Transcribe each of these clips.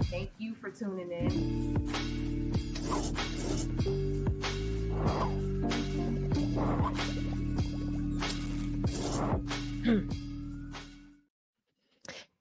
Thank you for tuning in.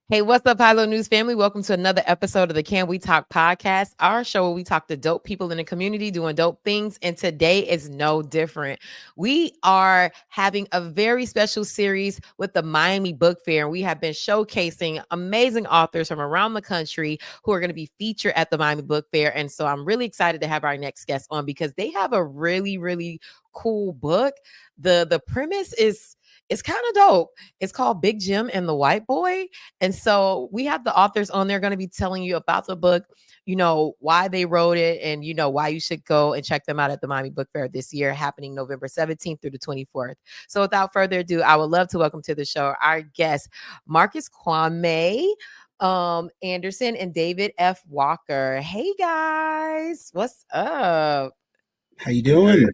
Hey, what's up, Hilo News family? Welcome to another episode of the Can We Talk podcast, our show where we talk to dope people in the community doing dope things. And today is no different. We are having a very special series with the Miami Book Fair. And we have been showcasing amazing authors from around the country who are going to be featured at the Miami Book Fair. And so I'm really excited to have our next guest on because they have a really, really cool book. The premise is it's kind of dope. It's called Big Jim and the White Boy. And so we have the authors on there going to be telling you about the book, you know, why they wrote it and, you know, why you should go and check them out at the Miami Book Fair this year, happening November 17th through the 24th. So without further ado, I would love to welcome to the show our guests, Marcus Kwame Anderson and David F. Walker. Hey, guys. What's up? How you doing?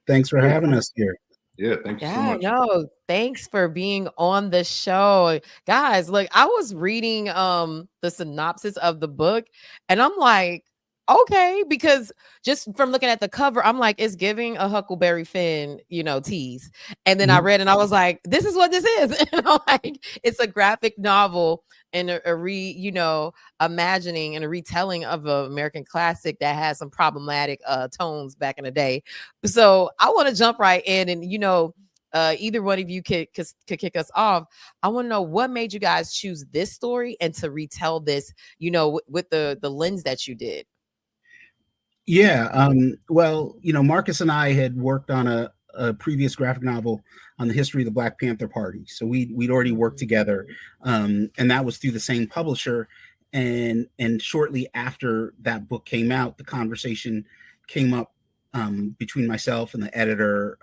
Thanks for having us here. Yeah, thank you so much. No, thanks for being on the show. Guys, look, I was reading the synopsis of the book and I'm like, okay, because just from looking at the cover, I'm like, it's giving a Huckleberry Finn, you know, tease. And then I read and I was like, this is what this is. And I'm like, it's a graphic novel and imagining and a retelling of an American classic that has some problematic tones back in the day. So I want to jump right in and, either one of you could kick us off. I want to know what made you guys choose this story and to retell this, with the lens that you did. Yeah. Well, Marcus and I had worked on a previous graphic novel on the history of the Black Panther Party. So we'd already worked together. And that was through the same publisher. And shortly after that book came out, the conversation came up between myself and the editor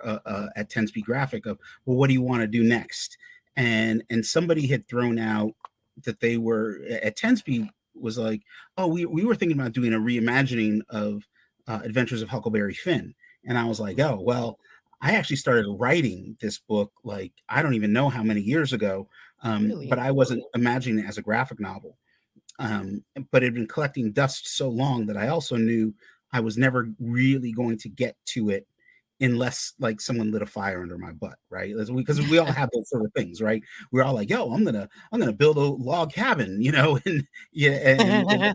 at 10 Speed Graphic of, well, what do you want to do next? And somebody had thrown out that they were at 10 Speed was like, oh, we were thinking about doing a reimagining of Adventures of Huckleberry Finn. And I was like, oh, well, I actually started writing this book, like, I don't even know how many years ago, really? But I wasn't imagining it as a graphic novel. But it had been collecting dust so long that I also knew I was never really going to get to it unless like someone lit a fire under my butt, right? Because we all have those sort of things, right? We're all like, yo, I'm gonna build a log cabin, and and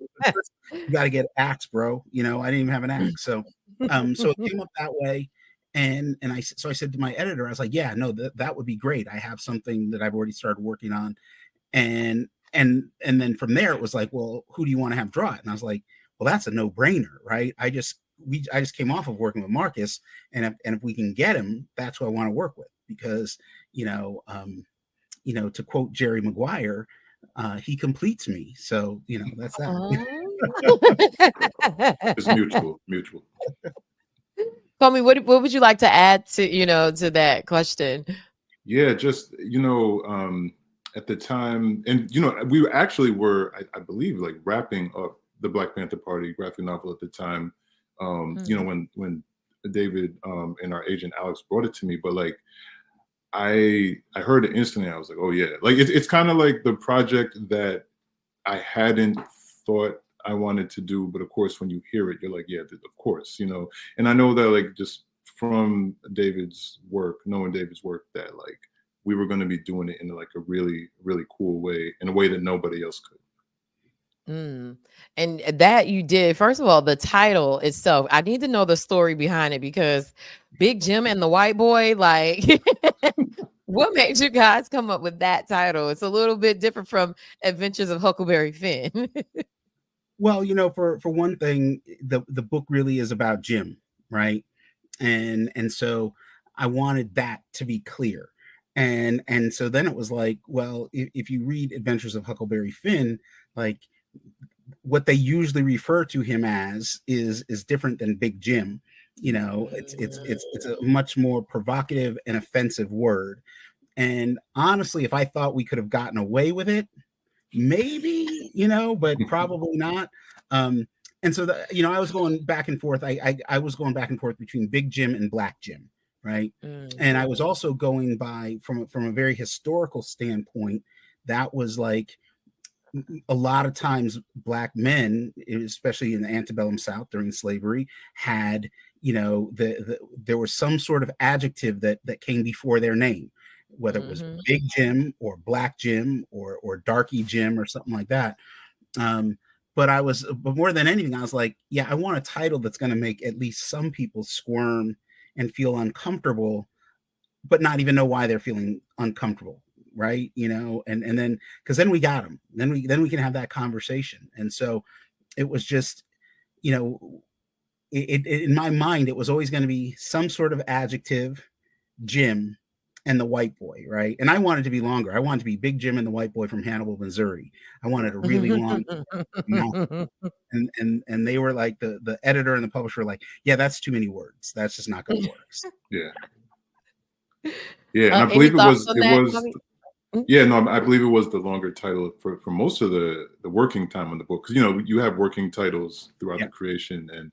you got to get an axe, bro. I didn't even have an axe, so it came up that way, and I said to my editor, I was like, yeah, no, that would be great. I have something that I've already started working on, and then from there it was like, well, who do you want to have draw it? And I was like, well, that's a no-brainer, right? I just came off of working with Marcus, and if we can get him, that's who I want to work with, because to quote Jerry Maguire, he completes me. So that's that. It's mutual. Kwame, what would you like to add to to that question? Yeah, just at the time, and we were I believe like wrapping up the Black Panther Party graphic novel at the time. When David and our agent Alex brought it to me, but like I heard it instantly. I was like, oh yeah, like it's kind of like the project that I hadn't thought I wanted to do, but of course when you hear it, you're like, yeah, of course, And I know that like just from knowing David's work, that like we were going to be doing it in like a really, really cool way, in a way that nobody else could. And that you did. First of all, the title itself, I need to know the story behind it, because Big Jim and the White Boy, like what made you guys come up with that title? It's a little bit different from Adventures of Huckleberry Finn. Well, for one thing, the book really is about Jim, right? And so I wanted that to be clear. And so then it was like, well, if you read Adventures of Huckleberry Finn, like what they usually refer to him as is different than Big Jim. It's a much more provocative and offensive word. And honestly, if I thought we could have gotten away with it, maybe, but probably not. And so I was going back and forth. I was going back and forth between Big Jim and Black Jim, right? And I was also going by from a very historical standpoint. That was like a lot of times Black men, especially in the antebellum South during slavery, had, you know, there was some sort of adjective that came before their name, whether it was Big Jim or Black Jim or Darky Jim or something like that. But more than anything, I was like, yeah, I want a title that's going to make at least some people squirm and feel uncomfortable, but not even know why they're feeling uncomfortable. Right. You know, and then, because then we got them, then we can have that conversation. And so it was just, you know, it in my mind, it was always going to be some sort of adjective, Jim and the white boy, right? And I wanted to be longer. I wanted to be Big Jim and the white boy from Hannibal, Missouri. I wanted a really long mouth. And they were like, the editor and the publisher were like, yeah, that's too many words. That's just not going to work. Yeah. Yeah. And I believe yeah, no, I believe it was the longer title for most of the working time on the book. Because, you know, you have working titles throughout the creation, and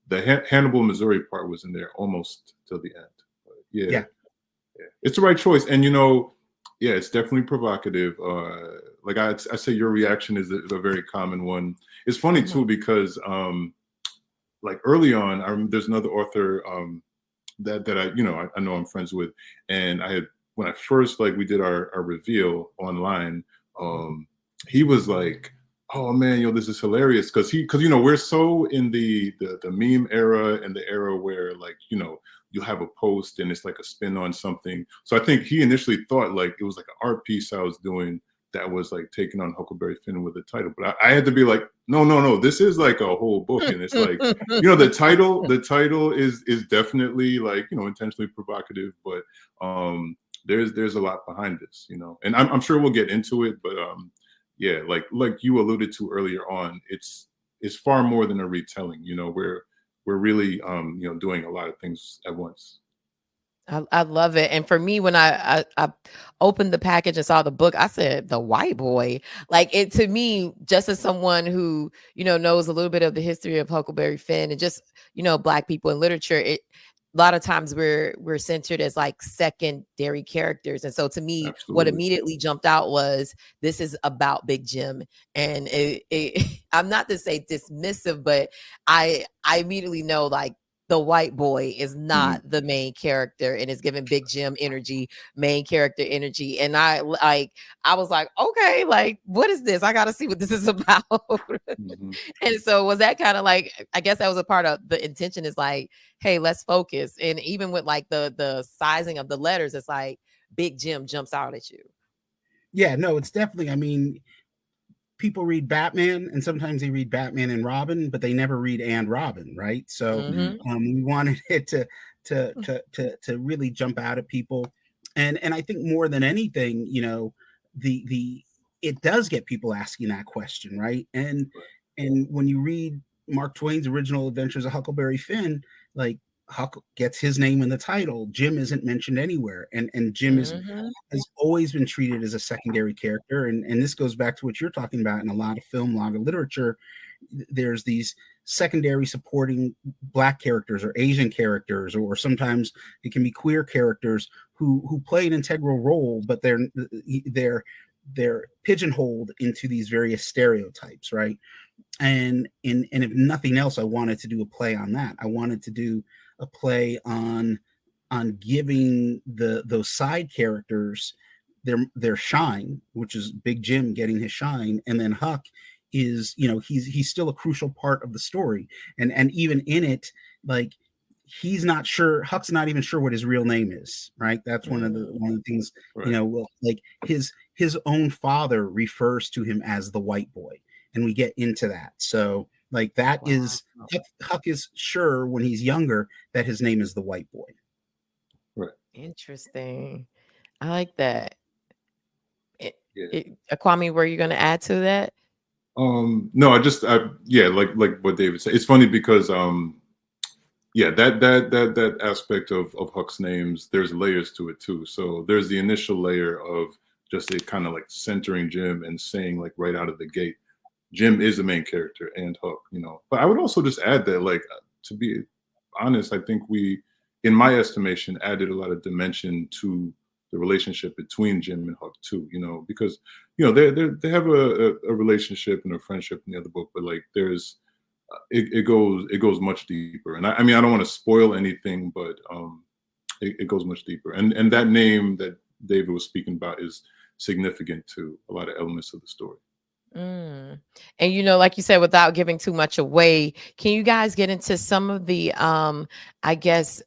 the Hannibal, Missouri part was in there almost till the end. But yeah, it's the right choice. And, you know, yeah, it's definitely provocative. Like I say, your reaction is a very common one. It's funny, too, because like early on, there's another author that I, you know, I know I'm friends with, and when I first, like, we did our reveal online, he was like, oh man, yo, this is hilarious. Cause you know, we're so in the meme era, and the era where, like, you know, you have a post and it's like a spin on something. So I think he initially thought like it was like an art piece I was doing that was like taking on Huckleberry Finn with a title. But I had to be like, no, this is like a whole book. And it's like, you know, the title is definitely, like, you know, intentionally provocative, but there's a lot behind this, you know, and I'm sure we'll get into it, but yeah, like you alluded to earlier on, it's far more than a retelling, you know, we're really you know, doing a lot of things at once. I love it. And for me, when I opened the package and saw the book, I said, the white boy. Like, it, to me, just as someone who, you know, knows a little bit of the history of Huckleberry Finn and just, you know, Black people in literature, a lot of times we're centered as like secondary characters. And so to me, what immediately jumped out was, this is about Big Jim. And I'm not to say dismissive, but I immediately know, like, the white boy is not the main character, and is giving Big Jim energy, main character energy. And I was like, okay, like, what is this? I got to see what this is about. And so was that kind of like, I guess that was a part of the intention, is like, hey, let's focus. And even with like the sizing of the letters, it's like Big Jim jumps out at you. Yeah, no, it's definitely, I mean, people read Batman, and sometimes they read Batman and Robin, but they never read and Robin, right? So we wanted it to really jump out at people, and I think more than anything, you know, it does get people asking that question, right? And when you read Mark Twain's original Adventures of Huckleberry Finn, like, Huck gets his name in the title. Jim isn't mentioned anywhere, and Jim has always been treated as a secondary character. And this goes back to what you're talking about in a lot of film, a lot of literature. There's these secondary supporting Black characters or Asian characters, or sometimes it can be queer characters who play an integral role, but they're pigeonholed into these various stereotypes, right? And if nothing else, I wanted to do a play on that. I wanted to do a play on giving those side characters their shine, which is Big Jim getting his shine, and then Huck is, you know, he's still a crucial part of the story, and even in it, like, he's not sure, Huck's not even sure what his real name is, right? That's one of the things, you know, well, like his own father refers to him as the white boy, and we get into that. So, like, that is, Huck is sure when he's younger that his name is the white boy. Right. Interesting. I like that. Kwame, were you going to add to that? No, yeah, like what David said. It's funny because yeah, that aspect of Huck's names, there's layers to it too. So there's the initial layer of just it kind of like centering Jim and saying, like, right out of the gate, Jim is the main character and Huck, you know. But I would also just add that, like, to be honest, I think in my estimation, added a lot of dimension to the relationship between Jim and Huck too. Because they have a relationship and a friendship in the other book, but like there's it goes much deeper. And I mean, I don't want to spoil anything, but it goes much deeper. And that name that David was speaking about is significant to a lot of elements of the story. And like you said, without giving too much away, can you guys get into some of the I guess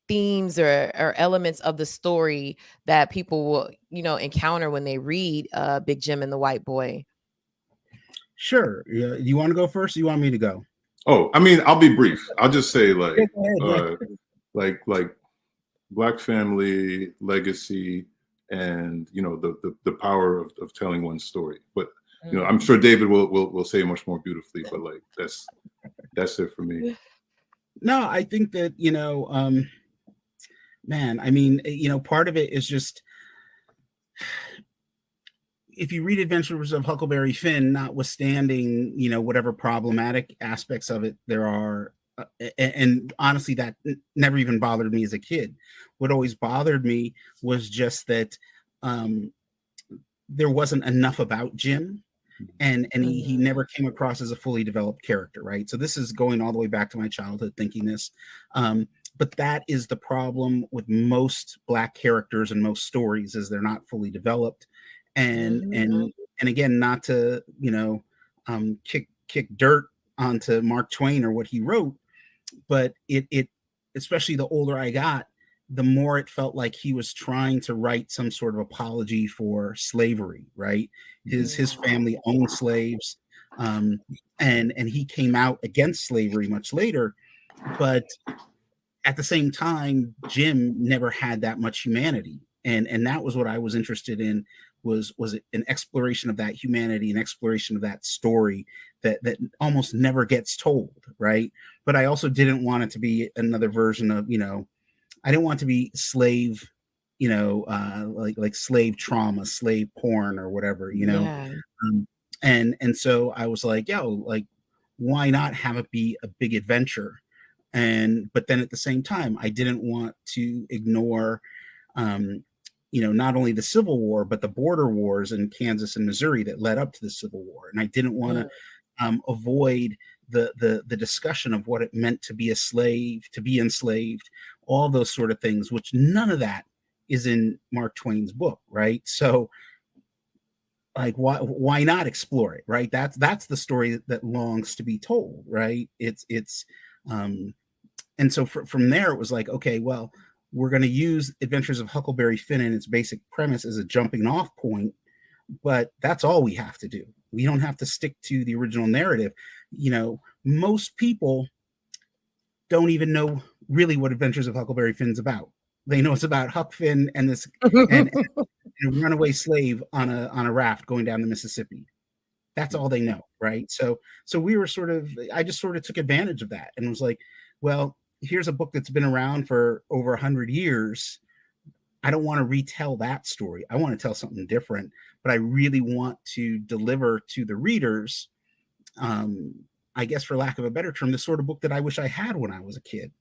themes or elements of the story that people will encounter when they read Big Jim and the White Boy? Sure. Yeah. You want to go first, or you want me to go? Oh, I mean, I'll be brief. I'll just say like Black family legacy, and the power of telling one story. But I'm sure David will say much more beautifully. But like that's it for me. No, I think that man, I mean, part of it is just, if you read Adventures of Huckleberry Finn, notwithstanding whatever problematic aspects of it there are, and honestly, that never even bothered me as a kid. What always bothered me was just that there wasn't enough about Jim, and he never came across as a fully developed character, right? So this is going all the way back to my childhood thinking this. But that is the problem with most Black characters and most stories, is they're not fully developed. And again, not to kick dirt onto Mark Twain or what he wrote, but it especially the older I got, the more it felt like he was trying to write some sort of apology for slavery, right? His family owned slaves, and he came out against slavery much later, but at the same time, Jim never had that much humanity, and that was what I was interested in. Was an exploration of that humanity, an exploration of that story that almost never gets told, right? But I also didn't want it to be another version of, I didn't want it to be slave, like slave trauma, slave porn, or whatever, Yeah. And so I was like, like, why not have it be a big adventure? But then at the same time, I didn't want to ignore not only the Civil War, but the border wars in Kansas and Missouri that led up to the Civil War. And I didn't want to avoid the discussion of what it meant to be a slave, to be enslaved, all those sort of things, which none of that is in Mark Twain's book, right? So like, why not explore it, right? That's the story that longs to be told, right? And so from there, it was like, okay, well, we're going to use Adventures of Huckleberry Finn and its basic premise as a jumping off point, but that's all we have to do. We don't have to stick to the original narrative. Most people don't even know really what Adventures of Huckleberry Finn's about. They know it's about Huck Finn and this and a runaway slave on a raft going down the Mississippi. That's all they know, right? So we were I just sort of took advantage of that and was like, well, here's a book that's been around for over 100 years. I don't want to retell that story. I want to tell something different, but I really want to deliver to the readers, I guess for lack of a better term, the sort of book that I wish I had when I was a kid,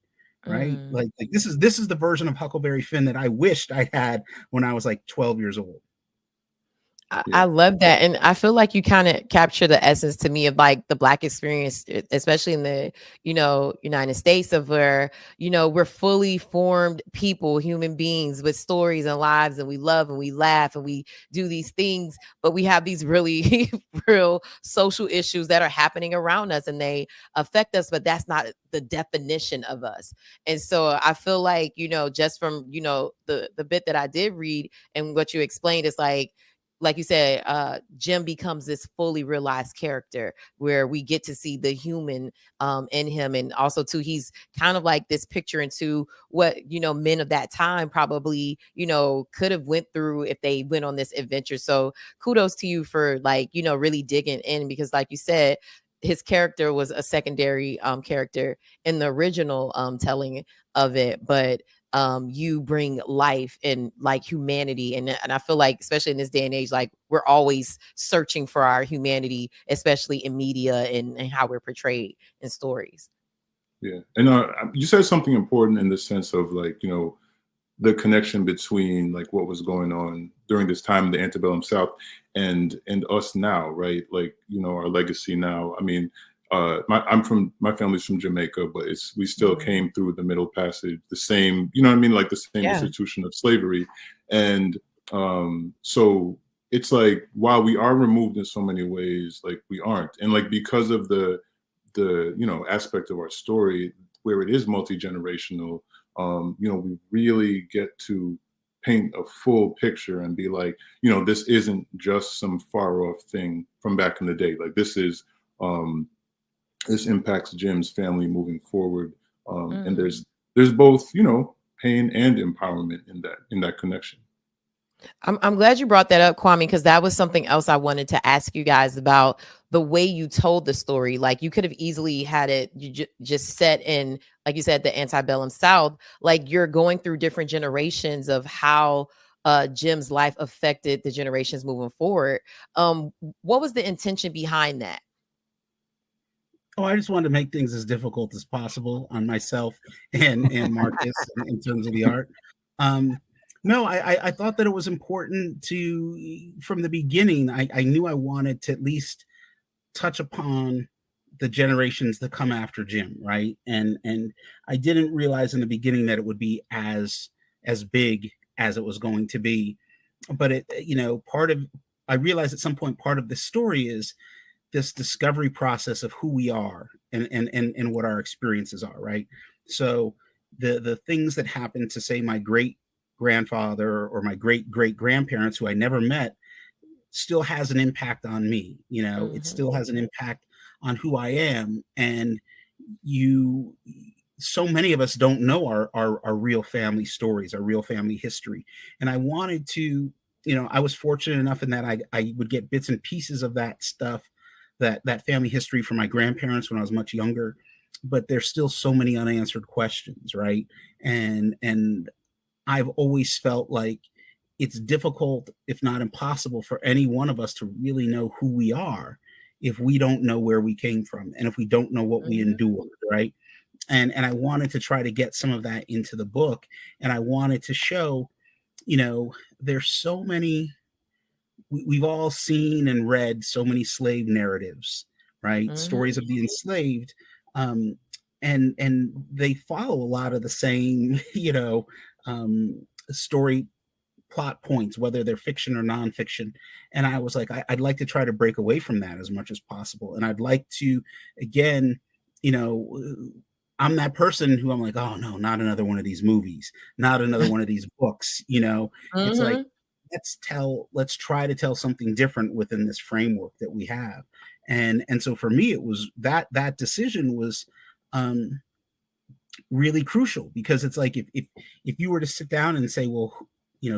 right? Like this is the version of Huckleberry Finn that I wished I had when I was like 12 years old. I love that. And I feel like you kind of capture the essence to me of like the Black experience, especially in the, United States, of where, we're fully formed people, human beings with stories and lives, and we love and we laugh and we do these things, but we have these really real social issues that are happening around us and they affect us, but that's not the definition of us. And so I feel like, just from, the bit that I did read and what you explained, is like you said, Jim becomes this fully realized character where we get to see the human in him. And also too, he's kind of like this picture into what, men of that time probably, could have went through if they went on this adventure. So kudos to you for really digging in, because like you said, his character was a secondary character in the original telling of it, but you bring life and like humanity, and I feel like especially in this day and age, like we're always searching for our humanity, especially in media and how we're portrayed in stories. Yeah. And you said something important in the sense of like, the connection between like what was going on during this time in the antebellum South and us now, right? Like, our legacy now. I mean, my family's from Jamaica, but we still came through the Middle Passage, the same, you know what I mean? Like the same institution of slavery. And so it's like, while we are removed in so many ways, like we aren't. And like, because of the aspect of our story where it is multi-generational, we really get to paint a full picture and be like, this isn't just some far off thing from back in the day. Like this impacts Jim's family moving forward. And there's both, pain and empowerment in that connection. I'm glad you brought that up, Kwame, because that was something else I wanted to ask you guys about, the way you told the story. Like, you could have easily had it just set in, like you said, the antebellum South. Like, you're going through different generations of how Jim's life affected the generations moving forward. What was the intention behind that? Oh, I just wanted to make things as difficult as possible on myself and Marcus in terms of the art. No, I thought that it was important to, from the beginning, I knew I wanted to at least touch upon the generations that come after Jim, right? And I didn't realize in the beginning that it would be as big as it was going to be. But I realized at some point part of the story is this discovery process of who we are and what our experiences are, right? So the things that happened to, say, my great grandfather or my great great grandparents, who I never met, still has an impact on me. It still has an impact on who I am. And so many of us don't know our real family stories, our real family history. And I wanted to, I was fortunate enough in that I would get bits and pieces of that stuff, that family history from my grandparents when I was much younger. But there's still so many unanswered questions, right? And I've always felt like it's difficult, if not impossible, for any one of us to really know who we are if we don't know where we came from and if we don't know what we endured, right? And I wanted to try to get some of that into the book. And I wanted to show, there's so many, we've all seen and read so many slave narratives, right? Stories of the enslaved. And they follow a lot of the same, story plot points, whether they're fiction or nonfiction. And I was like, I'd like to try to break away from that as much as possible. And I'd like to, again, I'm that person who I'm like, oh no, not another one of these movies, not another one of these books. It's like, let's try to tell something different within this framework that we have. And so for me, it was that decision was really crucial, because it's like, if you were to sit down and say, well,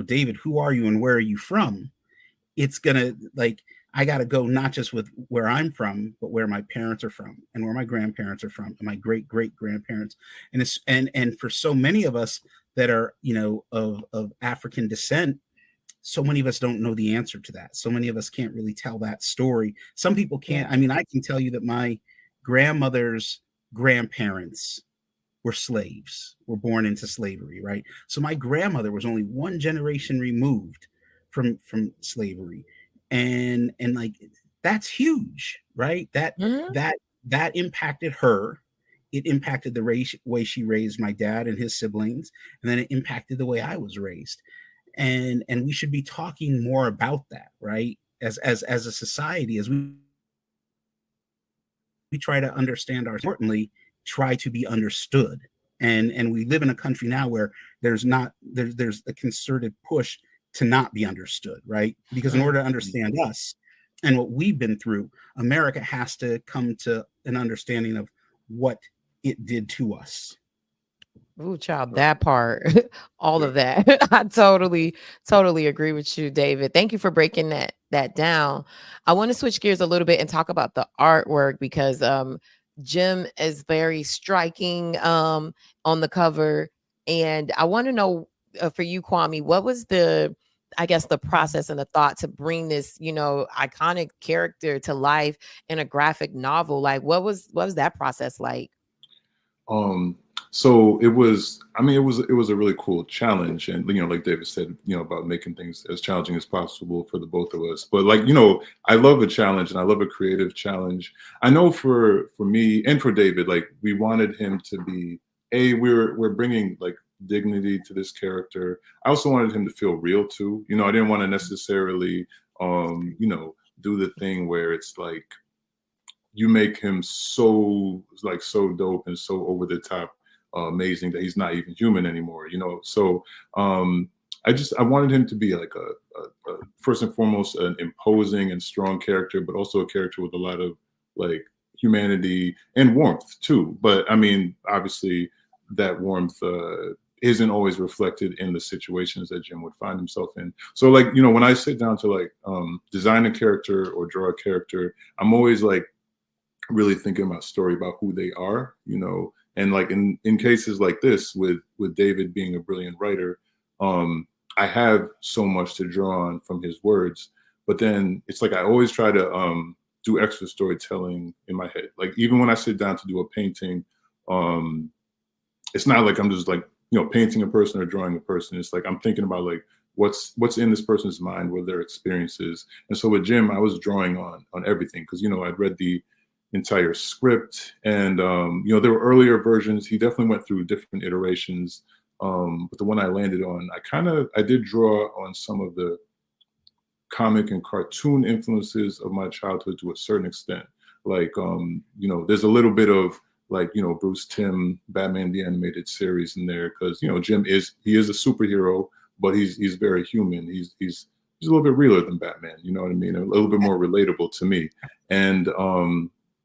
David, who are you and where are you from? It's gonna, like, I got to go not just with where I'm from, but where my parents are from and where my grandparents are from and my great great grandparents. And for so many of us that are, of African descent, so many of us don't know the answer to that. So many of us can't really tell that story. Some people can't. I mean, I can tell you that my grandmother's grandparents were slaves, were born into slavery, right? So my grandmother was only one generation removed from slavery. And like, that's huge, right? That impacted her. It impacted the way she raised my dad and his siblings, and then it impacted the way I was raised. And we should be talking more about that, right? As a society, as we try to understand importantly, try to be understood. And we live in a country now where there's a concerted push to not be understood, right? Because in order to understand us and what we've been through, America has to come to an understanding of what it did to us. Ooh, child, that part, all of that. I totally agree with you, David. Thank you for breaking that down. I want to switch gears a little bit and talk about the artwork, because Jim is very striking on the cover. And I want to know, for you, Kwame, what was the process and the thought to bring this, iconic character to life in a graphic novel? Like, what was that process like? So it was, I mean, it was a really cool challenge. And, you know, like David said, you know, about making things as challenging as possible for the both of us. But like, you know, I love a challenge and I love a creative challenge. I know for me and for David, like we wanted him to be, we're bringing like dignity to this character. I also wanted him to feel real too. You know, I didn't want to necessarily, you know, do the thing where it's like, you make him so like so dope and so over the top amazing that he's not even human anymore, you know. So I wanted him to be like a first and foremost an imposing and strong character, but also a character with a lot of like humanity and warmth too. But I mean, obviously that warmth isn't always reflected in the situations that Jim would find himself in. So like, you know, when I sit down to like design a character or draw a character, I'm always like really thinking about story, about who they are, you know. And like in cases like this with David being a brilliant writer, I have so much to draw on from his words, but then it's like I always try to do extra storytelling in my head. Like even when I sit down to do a painting, it's not like I'm just like, you know, painting a person or drawing a person. It's like I'm thinking about like what's in this person's mind, what their experiences. And so with Jim, I was drawing on everything because, you know, I'd read the entire script, and you know, there were earlier versions. He definitely went through different iterations, but the one I landed on, I did draw on some of the comic and cartoon influences of my childhood to a certain extent. Like you know, there's a little bit of like, you know, Bruce Timm, Batman the Animated Series in there, because, you know, Jim is a superhero, but he's very human. He's a little bit realer than Batman, you know what I mean? A little bit more relatable to me. And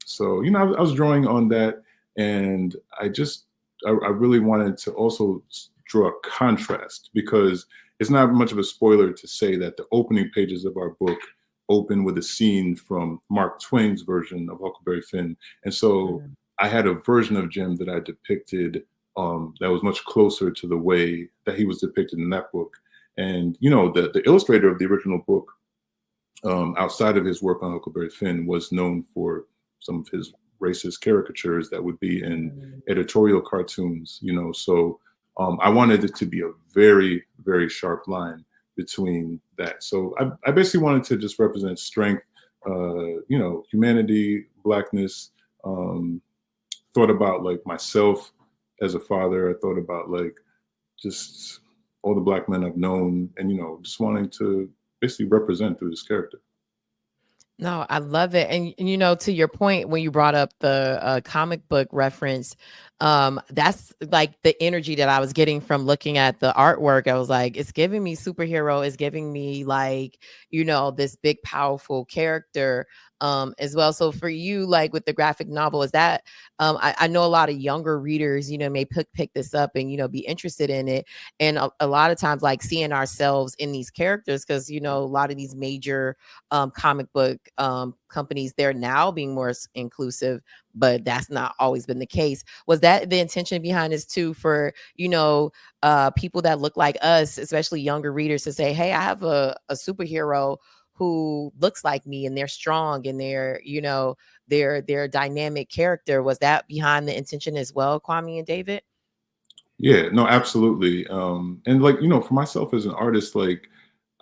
so, you know, I was drawing on that, and I really wanted to also draw a contrast, because it's not much of a spoiler to say that the opening pages of our book open with a scene from Mark Twain's version of Huckleberry Finn. And so I had a version of Jim that I depicted that was much closer to the way that he was depicted in that book. And, you know, the illustrator of the original book, outside of his work on Huckleberry Finn, was known for some of his racist caricatures that would be in editorial cartoons, you know. So I wanted it to be a very, very sharp line between that. So I basically wanted to just represent strength, you know, humanity, Blackness. Thought about like myself as a father. I thought about like just all the Black men I've known, and, you know, just wanting to basically represent through this character. No, I love it. And you know, to your point, when you brought up the comic book reference, that's like the energy that I was getting from looking at the artwork. I was like, it's giving me superhero, it's giving me like, you know, this big, powerful character as well. So for you, like with the graphic novel, is that I know a lot of younger readers, you know, may pick this up and, you know, be interested in it. And a lot of times like seeing ourselves in these characters, because, you know, a lot of these major comic book companies, they're now being more inclusive, but that's not always been the case. Was that the intention behind this too, for, you know, people that look like us, especially younger readers, to say, hey, I have a superhero who looks like me and they're strong and they're, you know, they're dynamic character? Was that behind the intention as well, Kwame and David? Yeah, no, absolutely. And like, you know, for myself as an artist, like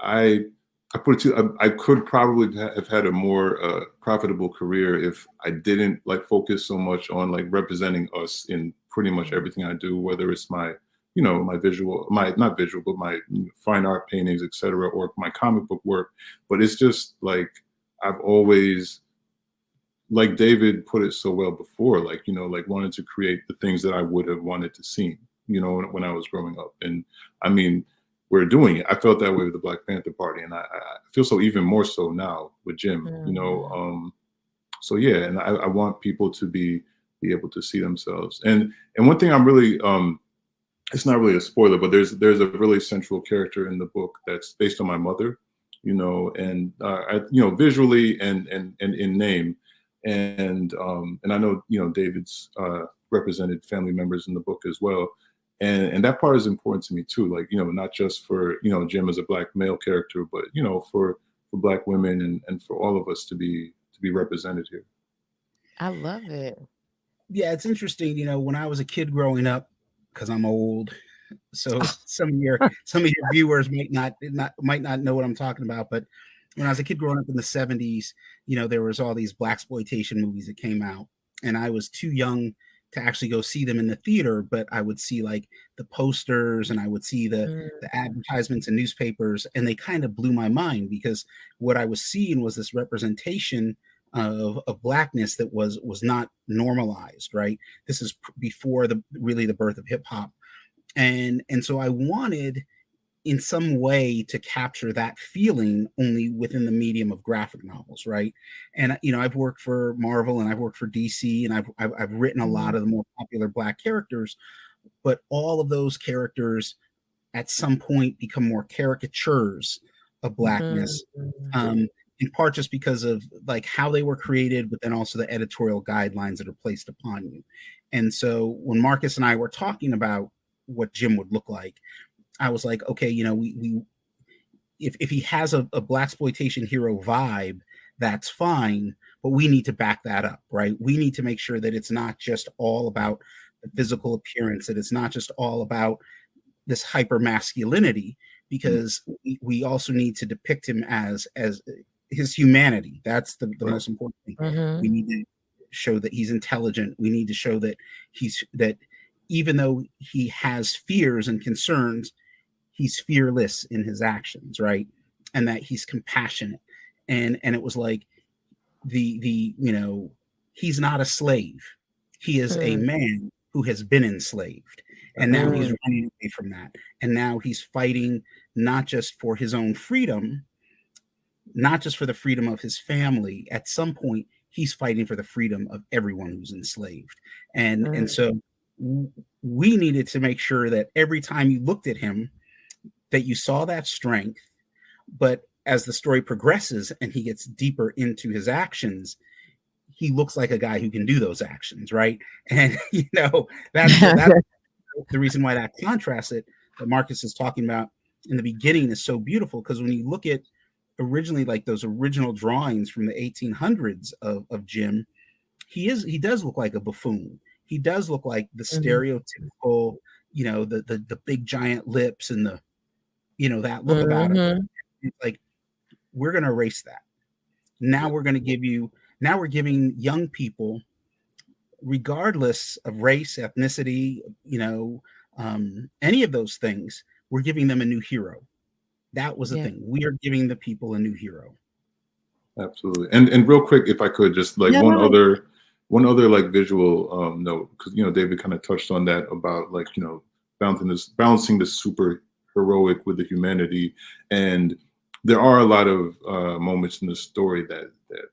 I I put it to I could probably have had a more profitable career if I didn't like focus so much on like representing us in pretty much everything I do, whether it's my, you know, my visual, my not visual, but my fine art paintings, etc., or my comic book work. But it's just like I've always, like David put it so well before, like, you know, like wanted to create the things that I would have wanted to see, you know, when I was growing up. And I mean, we're doing it. I felt that way with the Black Panther Party, and I feel so even more so now with Jim, you know. So yeah, and I want people to be able to see themselves. And one thing I'm really it's not really a spoiler, but there's a really central character in the book that's based on my mother, you know, and you know, visually and in name. And I know, you know, David's represented family members in the book as well, and that part is important to me too. Like, you know, not just for, you know, Jim as a Black male character, but, you know, for Black women and for all of us to be represented here. I love it. Yeah, it's interesting. When I was a kid growing up, because I'm old, so some of your viewers might not know what I'm talking about. But when I was a kid growing up in the '70s, there was all these blaxploitation movies that came out, and I was too young to actually go see them in the theater. But I would see like the posters, and I would see the advertisements in newspapers, and they kind of blew my mind because what I was seeing was this representation of blackness that was not normalized. Right, this is before the birth of hip hop, and so I wanted in some way to capture that feeling only within the medium of graphic novels, right? And I've worked for Marvel and I've worked for DC and I've written a lot of the more popular black characters, but all of those characters at some point become more caricatures of blackness, um, in part just because of like how they were created, but then also the editorial guidelines that are placed upon you. And so when Marcus and I were talking about what Jim would look like, I was like, okay, we if he has a blaxploitation hero vibe, that's fine, but we need to back that up, right? We need to make sure that it's not just all about the physical appearance, that it's not just all about this hyper masculinity, because we also need to depict him as his humanity. That's the Right. most important thing. Mm-hmm. We need to show that he's intelligent. We need to show that even though he has fears and concerns, he's fearless in his actions, right? And that he's compassionate. And it was like the he's not a slave. He is a man who has been enslaved. And now he's running away from that. And now he's fighting not just for his own freedom, not just for the freedom of his family. At some point, he's fighting for the freedom of everyone who's enslaved. And so we needed to make sure that every time you looked at him, that you saw that strength, but as the story progresses and he gets deeper into his actions, he looks like a guy who can do those actions, right? And that's the reason why that contrast that Marcus is talking about in the beginning is so beautiful, because when you look at originally like those original drawings from the 1800s of Jim, he does look like a buffoon. He does look like the stereotypical, the big giant lips and the that look about him. It's like, we're going to erase that. Now we're going to now we're giving young people, regardless of race, ethnicity, any of those things, we're giving them a new hero. That was the thing. We are giving the people a new hero. Absolutely. And real quick, if I could just like one other like visual note, because David kind of touched on that about like balancing this super heroic with the humanity, and there are a lot of moments in the story that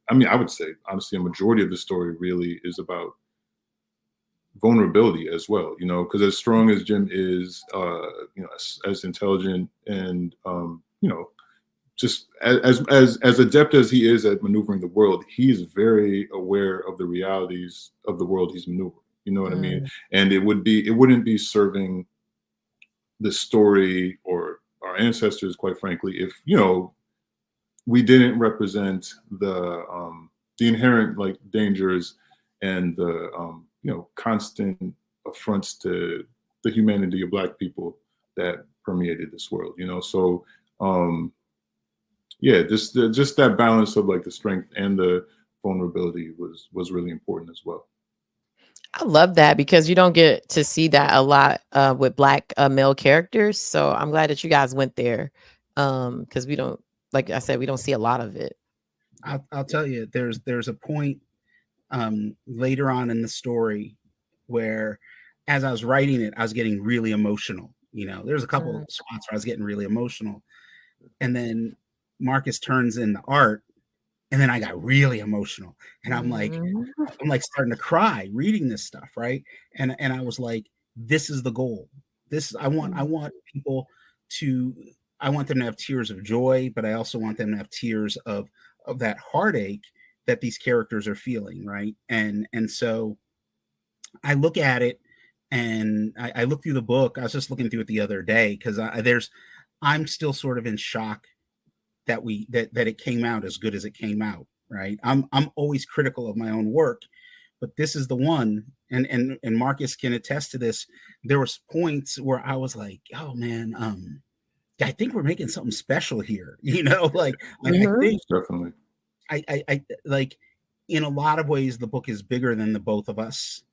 I mean, I would say honestly a majority of the story really is about vulnerability as well, because as strong as Jim is, as intelligent and just as adept as he is at maneuvering the world, he is very aware of the realities of the world he's maneuvering. You know what I mean? And it wouldn't be serving the story or our ancestors, quite frankly, if we didn't represent the inherent like dangers and the constant affronts to the humanity of Black people that permeated this world. So just that balance of like the strength and the vulnerability was really important as well. I love that, because you don't get to see that a lot with Black male characters. So I'm glad that you guys went there, because we don't, like I said, we don't see a lot of it. I'll tell you, there's a point later on in the story where, as I was writing it, I was getting really emotional. There's a couple of spots where I was getting really emotional, and then Marcus turns in the art, and then I got really emotional, and I'm like starting to cry reading this stuff, right? And I was like, this is the goal. I want people to, I want them to have tears of joy, but I also want them to have tears of that heartache that these characters are feeling, right? And so I look at it, and I look through the book. I was just looking through it the other day because I'm still sort of in shock that it came out as good as it came out, right? I'm always critical of my own work, but this is the one. And Marcus can attest to this. There was points where I was like, oh man, I think we're making something special here. Like I think Definitely. I like, in a lot of ways the book is bigger than the both of us.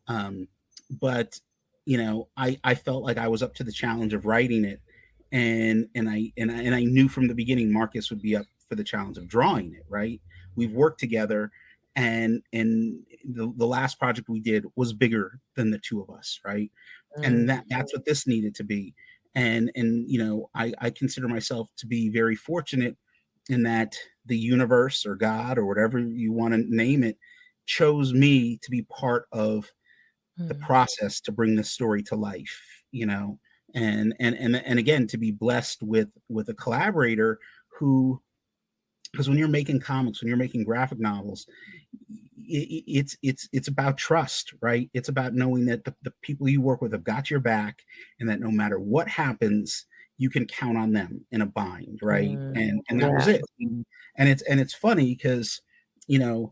But I felt like I was up to the challenge of writing it, and I knew from the beginning Marcus would be up for the challenge of drawing it, right? We've worked together, and the last project we did was bigger than the two of us, right? And that's what this needed to be. And I consider myself to be very fortunate in that the universe or God or whatever you want to name it chose me to be part of the process to bring this story to life, and again, to be blessed with a collaborator who, because when you're making comics, when you're making graphic novels, it's about trust, right? It's about knowing that the people you work with have got your back, and that no matter what happens, you can count on them in a bind, right? And that was it. And it's funny because, and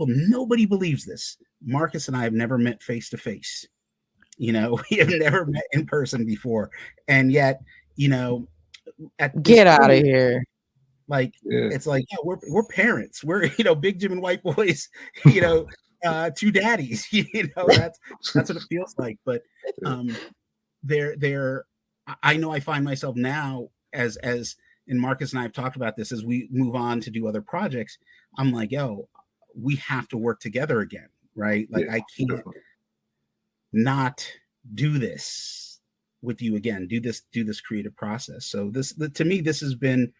nobody believes this. Marcus and I have never met face to face. We have never met in person before, and yet, at this Get out of point, here. like, Yeah. it's like, yeah, we're parents. We're Big Jim and White Boys. Two daddies. That's what it feels like. But they're I know I find myself now, as and Marcus and I have talked about this, as we move on to do other projects. I'm like, yo, we have to work together again, right? Like, I can't definitely. not do this with you again. Do this creative process. So to me, this has been,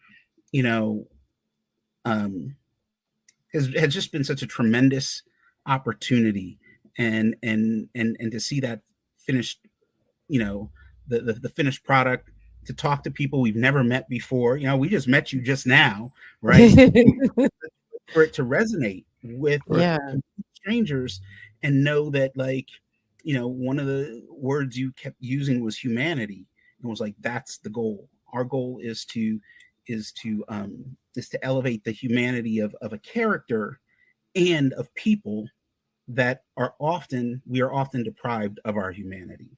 has just been such a tremendous opportunity, and to see that finished, the finished product, to talk to people we've never met before. We just met you just now, right? For it to resonate with complete strangers, and know that, like, one of the words you kept using was humanity, and was like, that's the goal. Our goal is to elevate the humanity of a character and of people that we are often deprived of our humanity.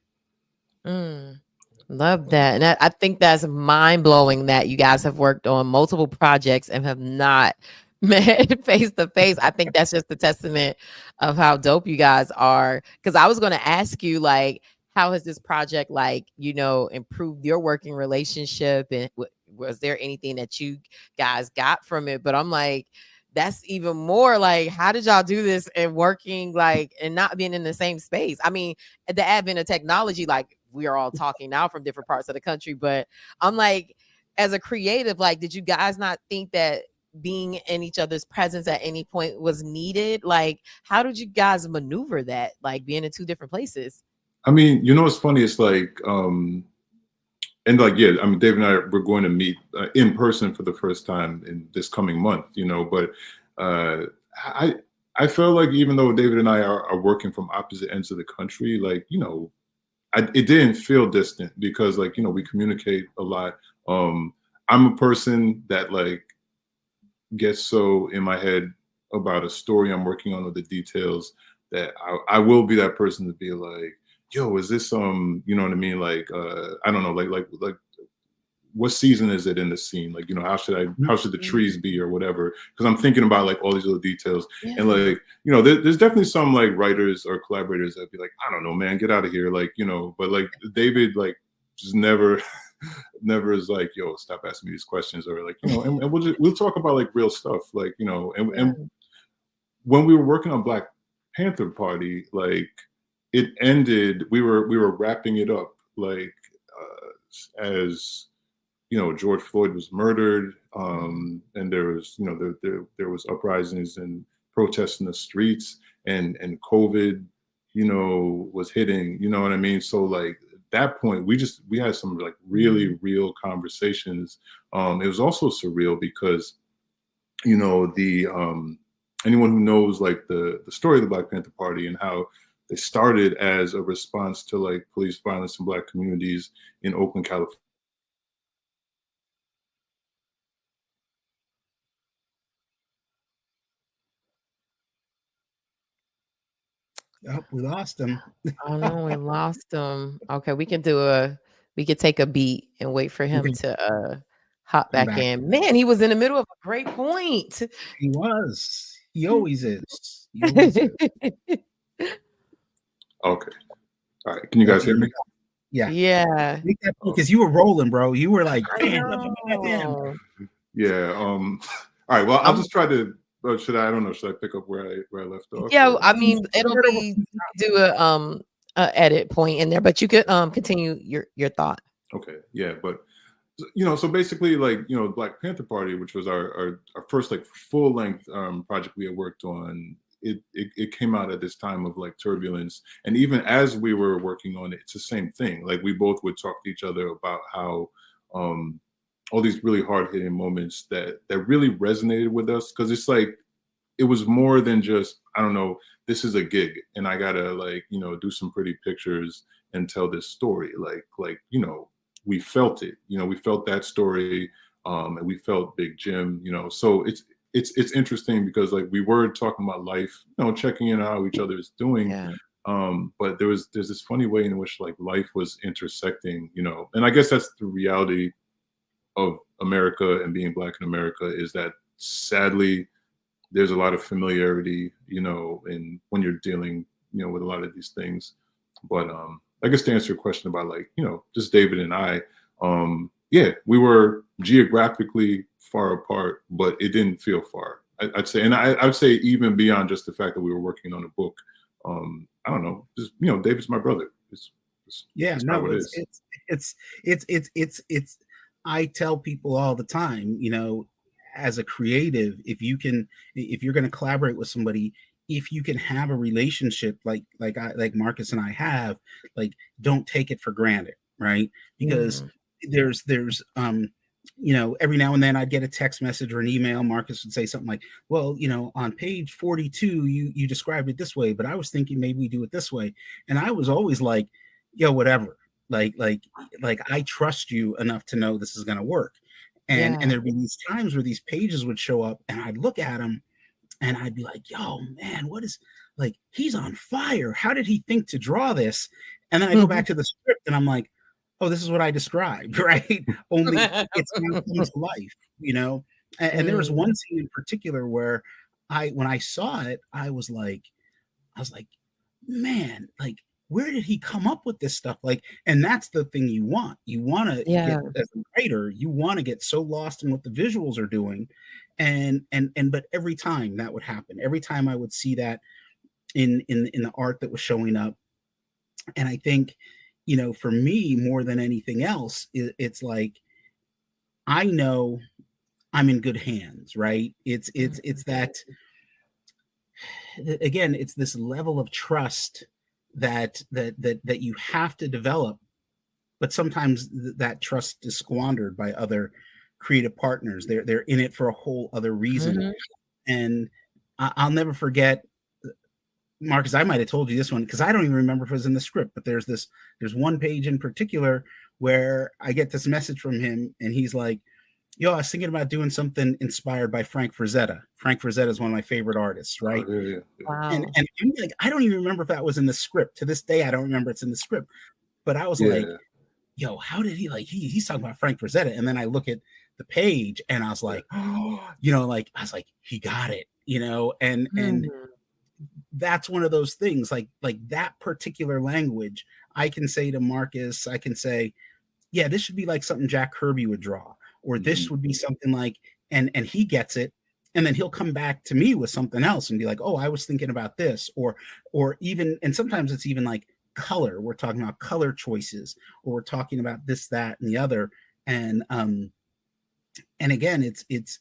Love that. And I think that's mind blowing that you guys have worked on multiple projects and have not met face to face. I think that's just a testament of how dope you guys are. Because I was going to ask you, like, how has this project, like, improved your working relationship? And was there anything that you guys got from it? But I'm like, that's even more like, how did y'all do this and working, like, and not being in the same space? I mean, at the advent of technology, like, we are all talking now from different parts of the country, but I'm like, as a creative, like, did you guys not think that being in each other's presence at any point was needed? Like, how did you guys maneuver that, like, being in two different places? I mean, what's funny? It's like, and like, yeah, I mean, Dave and I, we're going to meet in person for the first time in this coming month, but I felt like, even though David and I are working from opposite ends of the country, like, it didn't feel distant, because, like, we communicate a lot. I'm a person that, like, gets so in my head about a story I'm working on, or the details, that I will be that person to be like, yo, is this you know what I mean? Like, I don't know, like what season is it in the scene? Like, how should the trees be, or whatever? Because I'm thinking about, like, all these little details. And, like, there's definitely some, like, writers or collaborators that be like, I don't know, man, get out of here. Like, but, like, David, like, just never is like, yo, stop asking me these questions, or, like, and we'll talk about, like, real stuff, like, and when we were working on Black Panther Party, like, it ended, we were wrapping it up, like, as George Floyd was murdered, and there was, there was uprisings and protests in the streets, and COVID, was hitting, you know what I mean? So, like, at that point, we had some, like, really real conversations. It was also surreal because, the anyone who knows, like, the story of the Black Panther Party, and how they started as a response to, like, police violence in Black communities in Oakland, California. Oh, we lost him. Oh no, we lost him. Okay, we could take a beat and wait for him Okay, to hop come back back. in. Man, he was in the middle of a great point. He was. He always is. He always is. Okay. All right. Can you guys Okay, hear me? yeah. Yeah. Because you were rolling, bro. You were like, I bam, bam, bam, bam, bam. know. Yeah. All right. Well, I'll just try to. Should I? I don't know. Should I pick up where I left off? Yeah, Or? I mean, it'll be you can do a edit point in there, but you could continue your thought. Okay. Yeah, but so basically, like, Black Panther Party, which was our first like full length project we had worked on. It came out at this time of like turbulence, and even as we were working on it, it's the same thing. Like, we both would talk to each other about how all these really hard hitting moments that really resonated with us, because it's like it was more than just, I don't know, this is a gig and I gotta, like, do some pretty pictures and tell this story. Like we felt it. We felt that story, and we felt Big Jim. So it's interesting because, like, we were talking about life, checking in on how each other is doing. Yeah. But there's this funny way in which, like, life was intersecting, and I guess that's the reality of America and being Black in America, is that sadly there's a lot of familiarity, and when you're dealing, with a lot of these things. But I guess to answer your question about, like, just David and I, yeah, we were geographically far apart, but it didn't feel far. I'd say, and I'd say even beyond just the fact that we were working on a book. I don't know, just David's my brother. Yeah, it's no, how it it's I tell people all the time, as a creative, if you're going to collaborate with somebody, if you can have a relationship like Marcus and I have, like, don't take it for granted, right? Because there's every now and then I'd get a text message or an email. Marcus would say something like, well, on page 42 you described it this way, but I was thinking maybe we do it this way. And I was always like, yo, whatever. Like I trust you enough to know this is going to work. And there'd be these times where these pages would show up and I'd look at them and I'd be like, yo, man, what is, like, he's on fire. How did he think to draw this? And then I go back to the script and I'm like, oh, this is what I described, right? Only it's going to come to life, And there was one scene in particular where when I saw it, I was like, man, like, where did he come up with this stuff? Like, and that's the thing you want. You want to get, as a writer, you want to get so lost in what the visuals are doing. But every time that would happen, every time I would see that in the art that was showing up. And I think, for me, more than anything else, it's like, I know I'm in good hands, right? It's that, again, it's this level of trust that you have to develop, but sometimes that trust is squandered by other creative partners. They're in it for a whole other reason. And I'll never forget, Marcus, I might have told you this one because I don't even remember if it was in the script, but there's one page in particular where I get this message from him and he's like, yo, I was thinking about doing something inspired by Frank Frazetta. Frank Frazetta is one of my favorite artists, right? Yeah. Wow. And I'm like, I don't even remember if that was in the script. To this day, I don't remember it's in the script. But I was like, yo, how did he, like, he's talking about Frank Frazetta. And then I look at the page and I was like, oh, he got it, and that's one of those things, like that particular language. I can say to Marcus, I can say, yeah, this should be like something Jack Kirby would draw, or this would be something like, and he gets it. And then he'll come back to me with something else and be like, oh, I was thinking about this, or even, and sometimes it's even like color. We're talking about color choices, or we're talking about this, that, and the other. And again, it's,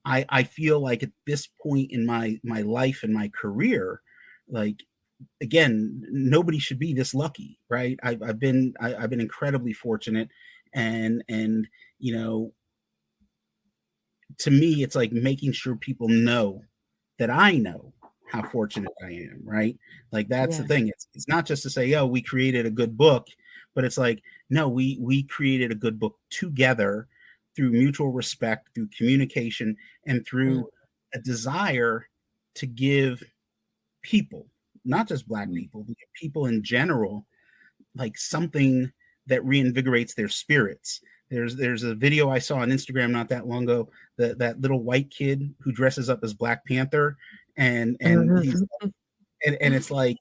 I feel like at this point in my life and my career, like, again, nobody should be this lucky, right? I've been incredibly fortunate, and to me, it's like making sure people know that I know how fortunate I am, right? Like, that's the thing. It's not just to say, oh, we created a good book, but it's like, no, we created a good book together through mutual respect, through communication, and through a desire to give people, not just Black people, but people in general, like something that reinvigorates their spirits. There's a video I saw on Instagram not that long ago, that little white kid who dresses up as Black Panther, and he's and it's like,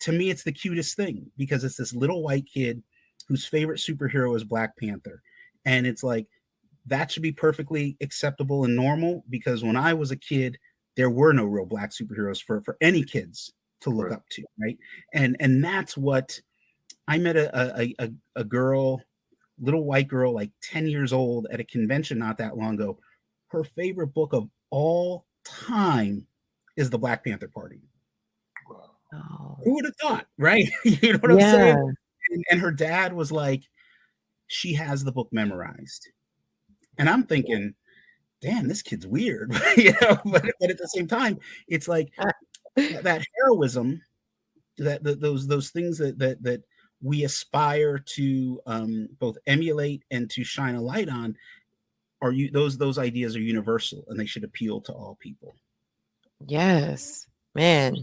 to me, it's the cutest thing, because it's this little white kid whose favorite superhero is Black Panther. And it's like, that should be perfectly acceptable and normal, because when I was a kid, there were no real Black superheroes for any kids to look up to, right? And that's what I met a girl, little white girl, like 10 years old, at a convention not that long ago. Her favorite book of all time is The Black Panther Party. Oh. Who would have thought, right? You know what I'm saying? And her dad was like, she has the book memorized. And I'm thinking, damn, this kid's weird. But at the same time, it's like that heroism, those things that we aspire to both emulate and to shine a light on, those ideas are universal, and they should appeal to all people. Yes, man.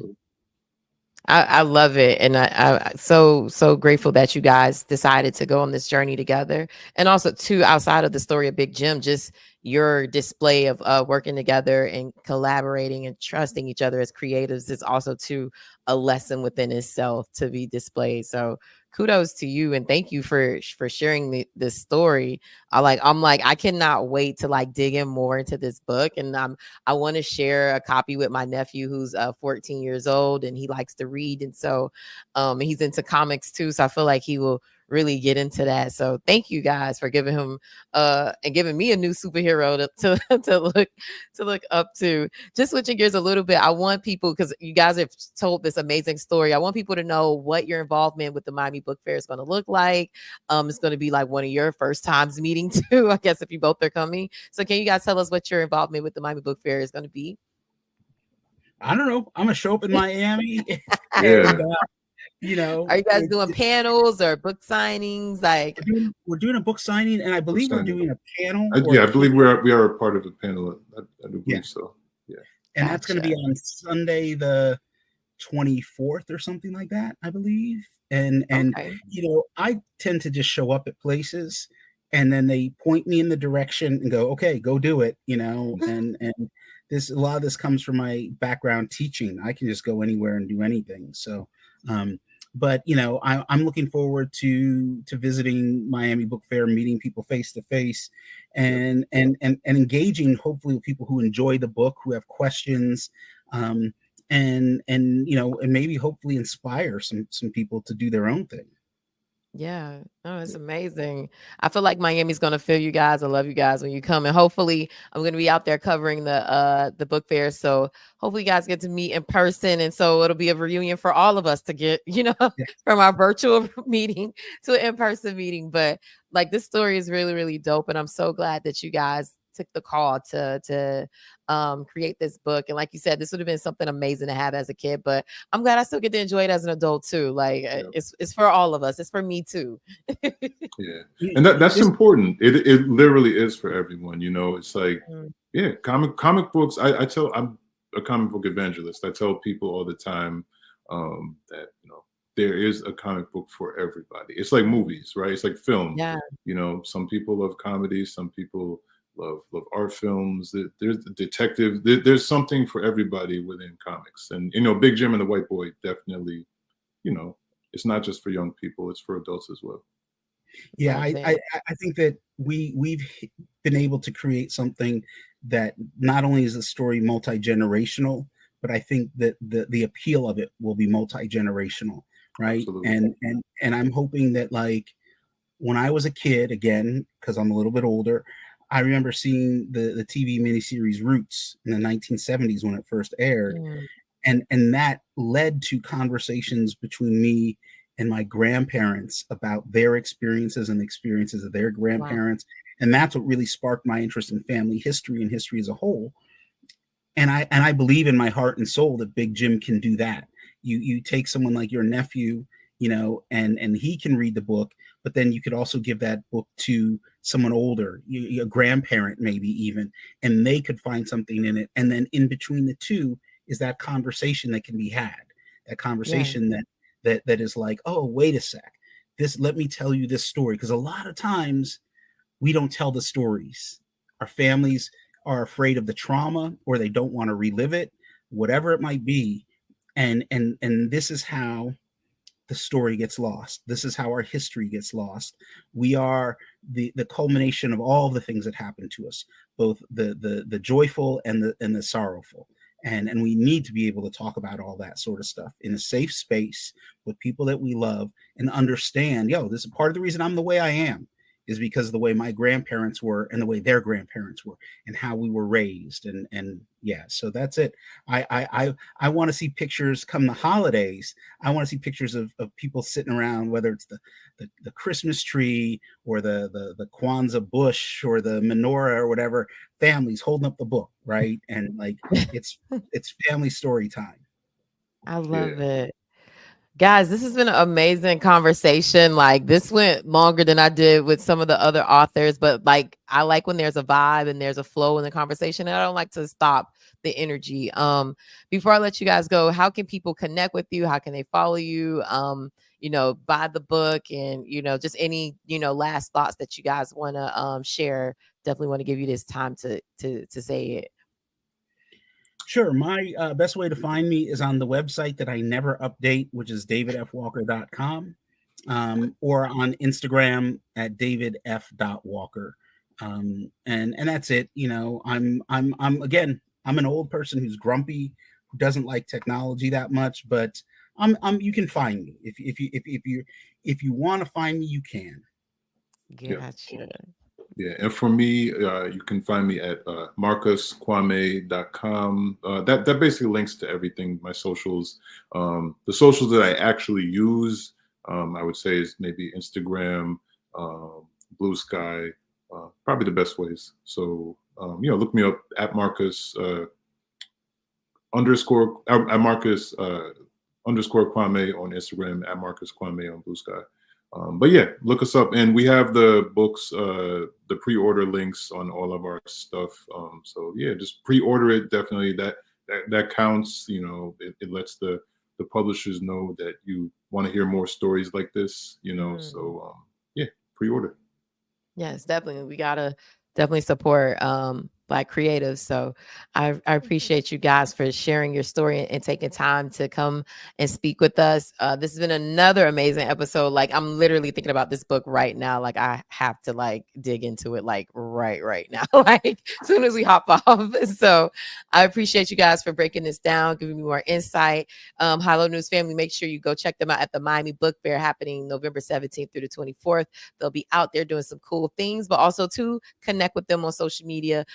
I love it. And I so grateful that you guys decided to go on this journey together. And also too, outside of the story of Big Jim, just your display of working together and collaborating and trusting each other as creatives is also too a lesson within itself to be displayed. So kudos to you, and thank you for sharing this story. I'm like I cannot wait to like dig in more into this book, and I want to share a copy with my nephew who's 14 years old, and he likes to read, and so he's into comics too. So I feel like he will really get into that. So thank you guys for giving him and giving me a new superhero to look up to. Just switching gears a little bit, I want people, because you guys have told this amazing story, I want people to know what your involvement with the Miami Book Fair is going to look like. It's going to be like one of your first times meeting too, I guess, if you both are coming. So can you guys tell us what your involvement with the Miami Book Fair is going to be? I don't know. I'm gonna show up in Miami. Yeah. You know, are you guys doing panels or book signings? Like we're doing a book signing, and I believe we're doing a panel. I believe we are a part of a panel. I do believe so. Yeah, and that's going to be on Sunday the 24th or something like that, I believe. And you know, I tend to just show up at places, and then they point me in the direction and go, "Okay, go do it." You know, and a lot of this comes from my background teaching. I can just go anywhere and do anything. So. But you know, I'm looking forward to visiting Miami Book Fair, meeting people face to face, and engaging hopefully with people who enjoy the book, who have questions, and you know, and maybe hopefully inspire some people to do their own thing. Yeah, no, it's amazing. I feel like Miami's gonna feel you guys. I love you guys when you come, and hopefully I'm gonna be out there covering the book fair. So hopefully you guys get to meet in person, and so it'll be a reunion for all of us to get, you know, from our virtual meeting to an in-person meeting. But like, this story is really, really dope, and I'm so glad that you guys took the call to create this book. And like you said, this would have been something amazing to have as a kid, but I'm glad I still get to enjoy it as an adult too. Like it's for all of us. It's for me too. Yeah, and that's important. It literally is for everyone. You know, it's like comic books. I'm a comic book evangelist. I tell people all the time that, you know, there is a comic book for everybody. It's like movies, right? It's like film. Yeah. You know, some people love comedy, some people love art films. There's detective. There's something for everybody within comics. And, you know, Big Jim and the White Boy definitely, you know, it's not just for young people, it's for adults as well. Yeah, I think that we've been able to create something that not only is the story multi-generational, but I think that the appeal of it will be multi-generational, right? Absolutely. And I'm hoping that, like, when I was a kid, again, because I'm a little bit older, I remember seeing the TV miniseries Roots in the 1970s when it first aired. And that led to conversations between me and my grandparents about their experiences and the experiences of their grandparents. Wow. And that's what really sparked my interest in family history and history as a whole. And I believe in my heart and soul that Big Jim can do that. You take someone like your nephew, you know, and he can read the book, but then you could also give that book to someone older, a grandparent maybe even, and they could find something in it. And then in between the two is that conversation that can be had. conversation that is like, oh, wait a sec, let me tell you this story. Because a lot of times we don't tell the stories. Our families are afraid of the trauma, or they don't want to relive it, whatever it might be. And this is how the story gets lost. This is how our history gets lost. We are the culmination of all the things that happen to us, both the joyful and the sorrowful. And we need to be able to talk about all that sort of stuff in a safe space with people that we love, and understand, this is part of the reason I'm the way I am, is because of the way my grandparents were and the way their grandparents were and how we were raised. And yeah, so that's it. I want to see pictures come the holidays. I want to see pictures of people sitting around, whether it's the Christmas tree or the Kwanzaa bush or the menorah or whatever, families holding up the book, right? And like it's family story time. I love it. Guys, this has been an amazing conversation. Like, this went longer than I did with some of the other authors, but like, I like when there's a vibe and there's a flow in the conversation, and I don't like to stop the energy. Before I let you guys go, how can people connect with you? How can they follow you? Buy the book, and just any last thoughts that you guys want to share. Definitely want to give you this time to say it. Sure. My best way to find me is on the website that I never update, which is davidfwalker.com, or on Instagram at davidf.walker. And that's it. I'm an old person who's grumpy, who doesn't like technology that much, but you can find me. If you want to find me, you can. Gotcha. Yeah, and for me, you can find me at marcuskwame.com. That basically links to everything, my socials. The socials that I actually use, I would say, is maybe Instagram, Blue Sky, probably the best ways. So, look me up at Marcus underscore Marcus underscore Kwame on Instagram, at Marcus Kwame on Blue Sky. But yeah, look us up, and we have the books, the pre-order links on all of our stuff. So yeah, just pre-order it. Definitely, that counts. It lets the publishers know that you want to hear more stories like this. So yeah, pre-order. Yes, definitely. We gotta definitely support Black creatives. So I appreciate you guys for sharing your story and taking time to come and speak with us. This has been another amazing episode. Like, I'm literally thinking about this book right now. Like, I have to like dig into it like right now, like as soon as we hop off. So I appreciate you guys for breaking this down, giving me more insight. Hilo News family, make sure you go check them out at the Miami Book Fair happening November 17th through the 24th. They'll be out there doing some cool things, but also to connect with them on social media.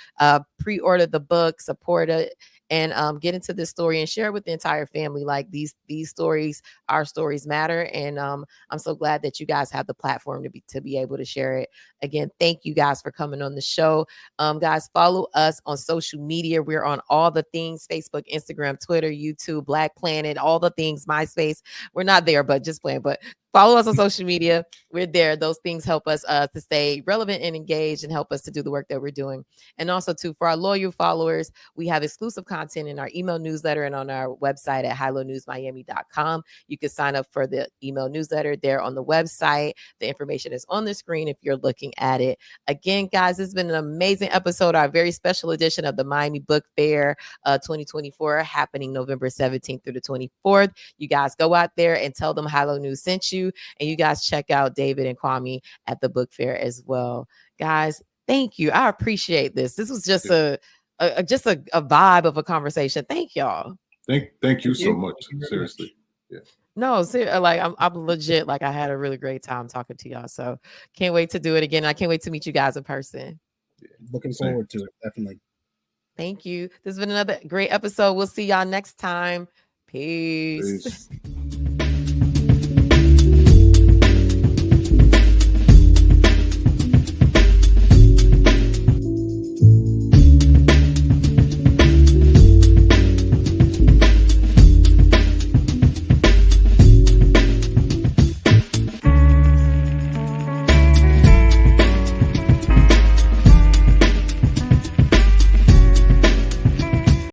Pre-order the book, support it, and get into this story and share it with the entire family. Like, these stories, our stories matter, and I'm so glad that you guys have the platform to be able to share it. Again, thank you guys for coming on the show. Guys, follow us on social media. We're on all the things: Facebook, Instagram, Twitter, YouTube, Black Planet, all the things, MySpace. We're not there, but just playing. But follow us on social media. We're there. Those things help us to stay relevant and engaged, and help us to do the work that we're doing. And also, too, for our loyal followers, we have exclusive content in our email newsletter and on our website at hilonewsmiami.com. You can sign up for the email newsletter there on the website. The information is on the screen if you're looking at it. Again, guys, it's been an amazing episode, our very special edition of the Miami Book Fair 2024, happening November 17th through the 24th. You guys go out there and tell them Hilo News sent you, and you guys check out David and Kwame at the book fair as well. Guys, thank you. I appreciate this. This was just a vibe of a conversation. Thank y'all. Thank you so much. Seriously. Yeah. No, like I'm legit. Like, I had a really great time talking to y'all. So can't wait to do it again. I can't wait to meet you guys in person. Yeah, looking forward to it. Definitely. Thank you. This has been another great episode. We'll see y'all next time. Peace.